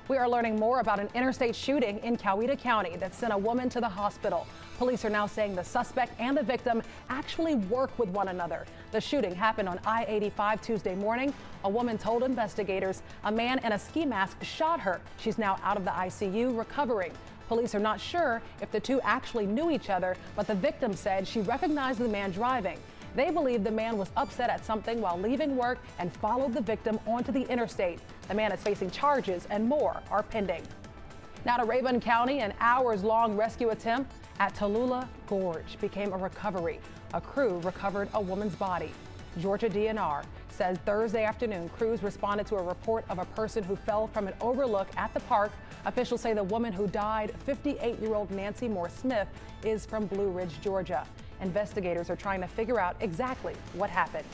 We are learning more about an interstate shooting in Coweta County that sent a woman to the hospital. Police are now saying the suspect and the victim actually work with one another. The shooting happened on I-85 Tuesday morning. A woman told investigators a man in a ski mask shot her. She's now out of the ICU recovering. Police are not sure if the two actually knew each other, but the victim said she recognized the man driving. They believe the man was upset at something while leaving work and followed the victim onto the interstate. The man is facing charges and more are pending. Now to Rabun County, an hours-long rescue attempt at Tallulah Gorge became a recovery. A crew recovered a woman's body. Georgia DNR says Thursday afternoon, crews responded to a report of a person who fell from an overlook at the park. Officials say the woman who died, 58-year-old Nancy Moore Smith, is from Blue Ridge, Georgia. Investigators are trying to figure out exactly what happened.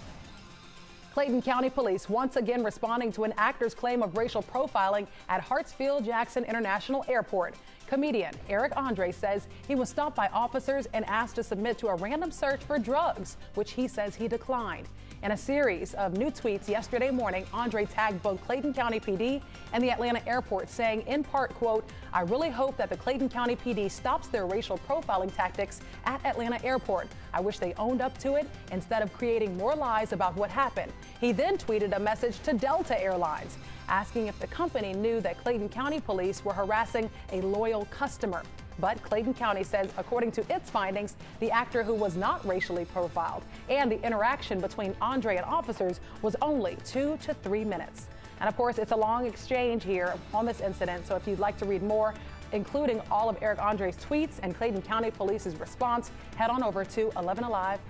Clayton County Police once again responding to an actor's claim of racial profiling at Hartsfield-Jackson International Airport. Comedian Eric Andre says he was stopped by officers and asked to submit to a random search for drugs, which he says he declined. In a series of new tweets yesterday morning, Andre tagged both Clayton County PD and the Atlanta airport, saying in part, quote, "I really hope that the Clayton County PD stops their racial profiling tactics at Atlanta airport. I wish they owned up to it instead of creating more lies about what happened." He then tweeted a message to Delta Airlines, asking if the company knew that Clayton County police were harassing a loyal customer. But Clayton County says, according to its findings, the actor who was not racially profiled and the interaction between Andre and officers was only 2 to 3 minutes. And of course, it's a long exchange here on this incident. So if you'd like to read more, including all of Eric Andre's tweets and Clayton County Police's response, head on over to 11alive.com.